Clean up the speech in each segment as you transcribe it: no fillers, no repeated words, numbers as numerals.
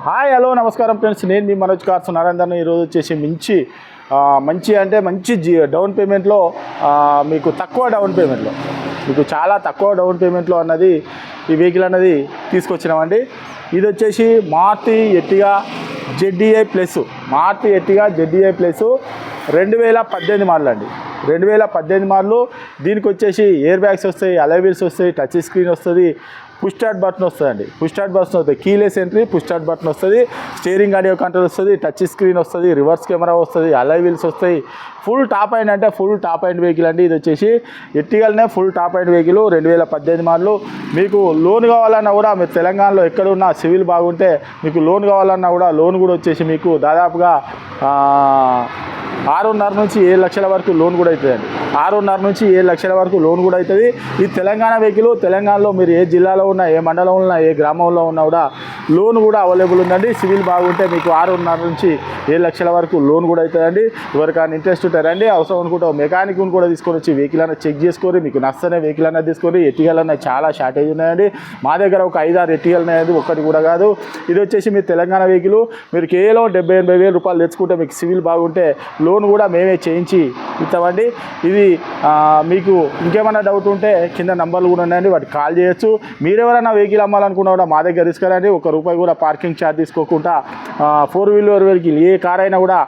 Hi hello నమస్కారం friends, నేను మీ Manoj cars Narender. ఈరోజు వచ్చేసి మంచి డౌన్ పేమెంట్లో మీకు చాలా తక్కువ డౌన్ పేమెంట్లో అన్నది ఈ వెహికల్ అన్నది తీసుకొచ్చినామండి. ఇది వచ్చేసి Maruti Ertiga ZDI plus 2018 model అండి. 2018 మోడల్. దీనికి వచ్చేసి ఎయిర్ బ్యాగ్స్ వస్తాయి, అలాయ్ వీల్స్ వస్తాయి, టచ్ స్క్రీన్ వస్తుంది, పుష్ స్టార్ట్ బటన్ వస్తుందండి. Keyless entry, push start button వస్తుంది, స్టీరింగ్ ఆడియో కంట్రోల్ వస్తుంది, టచ్ స్క్రీన్ వస్తుంది, రివర్స్ కెమెరా వస్తుంది, అలాయ్ వీల్స్ వస్తాయి. ఫుల్ టాప్ అండ్ వెహికల్ అండి. ఇది వచ్చేసి ఎర్టిగానే full top end vehicle 2018 model. మీకు లోన్ కావాలన్నా కూడా, మీరు తెలంగాణలో ఎక్కడున్నా సివిల్ బాగుంటే మీకు లోన్ కావాలన్నా కూడా లోన్ కూడా వచ్చేసి మీకు దాదాపుగా 6.5 నుంచి 7 లక్షల వరకు లోన్ కూడా అవుతుందండి. 6.5 నుంచి 7 లక్షల వరకు లోన్ కూడా అవుతుంది. ఇది తెలంగాణ వెహికల్. తెలంగాణలో మీరు ఏ జిల్లాలో ఉన్నా, ఏ మండలంలో ఉన్నా, ఏ గ్రామంలో ఉన్నా కూడా లోన్ కూడా అవైలబుల్ ఉందండి. సివిల్ బాగుంటే మీకు 6.5 నుంచి 7 లక్షల వరకు లోన్ కూడా అవుతుందండి. ఎవరికైనా ఇంట్రెస్ట్ ఉంటారండి, అవసరం అనుకుంటే మెకానిక్ని కూడా తీసుకొని వచ్చి వెహికల్ అన్న చెక్ చేసుకొని మీకు నచ్చనే వెహికల్ అన్నది తీసుకొని. ఎర్టిగాలు అన్నది చాలా షార్టేజ్ ఉన్నాయండి. మా దగ్గర ఒక 5-6 ఎర్టిగాలు ఉన్నాయండి, ఒక్కటి కూడా కాదు. ఇది వచ్చేసి మీ తెలంగాణ వెహికల్. మీరు కేవలం 70-80 వేల రూపాయలు తెచ్చుకుంటే మీకు సివిల్ బాగుంటే లోన్ కూడా మేమే చేయించి ఇస్తామండి. ఇది మీకు ఇంకేమైనా డౌట్ ఉంటే కింద నంబర్లు కూడా ఉన్నాయండి, వాటికి కాల్ చేయొచ్చు. మీరెవరైనా వెహికల్ అమ్మాలనుకున్నా కూడా మా దగ్గర తీసుకురండి. ₹1 కూడా పార్కింగ్ ఛార్జ్ తీసుకోకుండా 4 వీలర్ వెహికల్ ఏ కార్ అయినా కూడా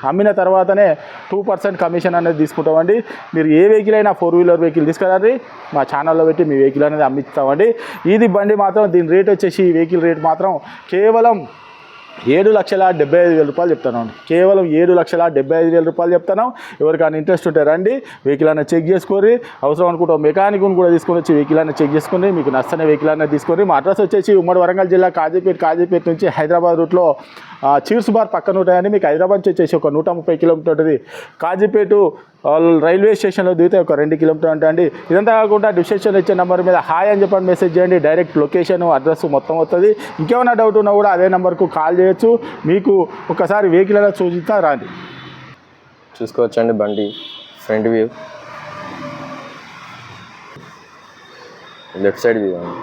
అమ్మిన తర్వాతనే 2% కమిషన్ అనేది తీసుకుంటామండి. మీరు ఏ వెహికల్ అయినా 4 వీలర్ వెహికల్ తీసుకురండి, మా ఛానల్లో పెట్టి మీ వెహికల్ అనేది అమ్మిస్తామండి. ఇది బండి మాత్రం, దీని రేట్ వచ్చేసి ఈ వెహికల్ రేట్ మాత్రం కేవలం 7,75,000 రూపాయలు చెప్తాను. కేవలం 7,75,000 రూపాయలు చెప్తాను. ఎవరికైనా ఇంట్రెస్ట్ ఉంటే రండి, వెహికల్ అన్న చెక్ చేసుకోరి. అవసరం అనుకుంటే మెకానిక్ని కూడా తీసుకొని వచ్చి వెహికల్ అన్న చెక్ చేసుకొని మీకు నచ్చని వెహికల్ అన్న తీసుకొని. మా అడ్రస్ వచ్చేసి ఉమ్మడి వరంగల్ జిల్లా కాజీపేట నుంచి హైదరాబాద్ రూట్లో చీర్స్ బార్ పక్కన ఉంటాయండి. మీకు హైదరాబాద్ నుంచి వచ్చేసి ఒక 130 కిలోమీటర్ ఉంటుంది. కాజీపేట రైల్వే స్టేషన్లో దిగితే ఒక 2 కిలోమీటర్ ఉంటాయండి. ఇదంతా కాకుండా డిస్క్రిప్షన్ ఇచ్చే నెంబర్ మీద హాయ్ అని చెప్పండి మెసేజ్ చేయండి. డైరెక్ట్ లొకేషన్, అడ్రస్ మొత్తం వస్తుంది. ఇంకేమైనా డౌట్ ఉన్నా కూడా అదే నెంబర్కు కాల్ చేయొచ్చు. మీకు ఒకసారి వెహికల్ అలా చూపిస్తా రండి, చూసుకోవచ్చండి. బండి front view, left side view అండి.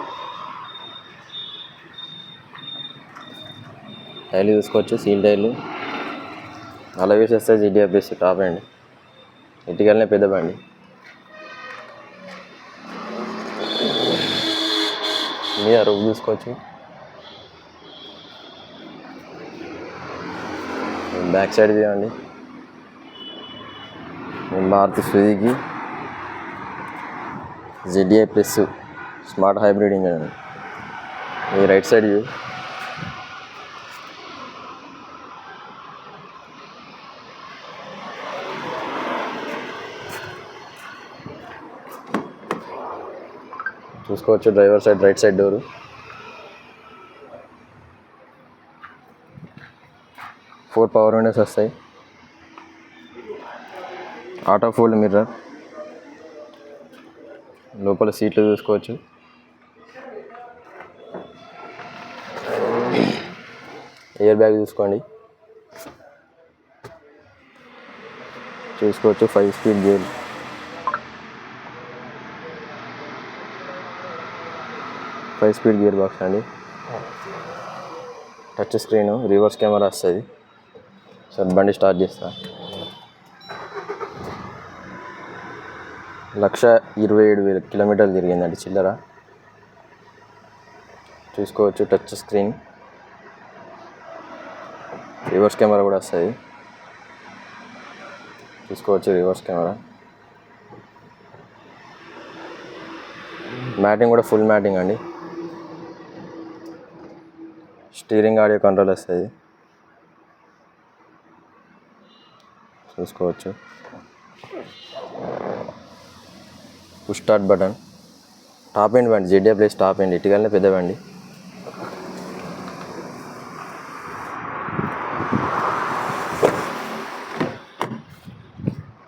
టైర్లు చూసుకోవచ్చు, సీల్ టైర్లు, అలా వేసేస్తే ZDI ప్లస్ టాప్ అండి. ఎర్టిగానే పెద్ద బండి. మీద రూఫ్ చూసుకోవచ్చు. బ్యాక్ సైడ్ వ్యూ అండి. Maruti Suzuki ZDI plus smart hybrid engine అండి. ఈ రైట్ సైడ్ వ్యూ. చూసుకోవచ్చు driver side right side door. Four power windows వస్తాయి. Auto fold mirror. లోపల సీట్లు చూసుకోవచ్చు. ఎయిర్ బ్యాగ్ చూసుకోండి. చూసుకోవచ్చు 5 స్పీడ్ గేర్. గేర్ బాక్స్ అండి. టచ్ స్క్రీను, రివర్స్ కెమెరా వస్తుంది. సార్ బండి స్టార్ట్ చేస్తా. 1,27,000 కిలోమీటర్లు తిరిగిందండి చిల్లర. చూసుకోవచ్చు టచ్ స్క్రీన్, రివర్స్ కెమెరా కూడా వస్తుంది. చూసుకోవచ్చు రివర్స్ కెమెరా. మ్యాటింగ్ కూడా ఫుల్ మ్యాటింగ్ అండి. స్టీరింగ్ ఆడియో కంట్రోల్ వస్తుంది. చూసుకోవచ్చు push start button. Top end బండి, ZDI ప్లస్ టాప్ ఎండ్. ఎర్టిగానే పెద్ద బండి.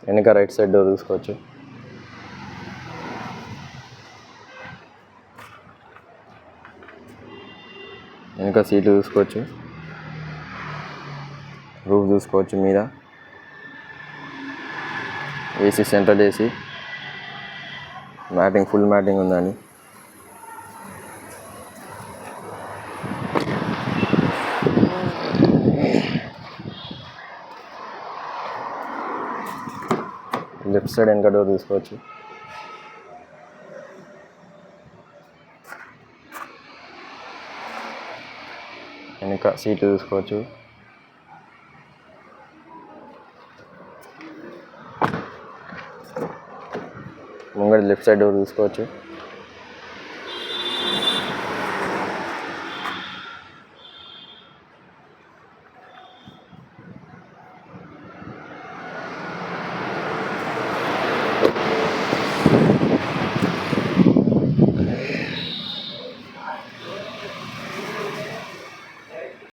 వెనక రైట్ సైడ్ డోర్ చూసుకోవచ్చు. వెనక సీట్లు చూసుకోవచ్చు. రూఫ్ చూసుకోవచ్చు. మీద AC, central AC, matting full matting ఉందండి. లెఫ్ట్ సైడ్ వెనక డోర్ తీసుకోవచ్చు. వెనక సీట్లు చూసుకోవచ్చు. ముంగడి లెఫ్ట్ సైడ్ డోర్ చూసుకోవచ్చు.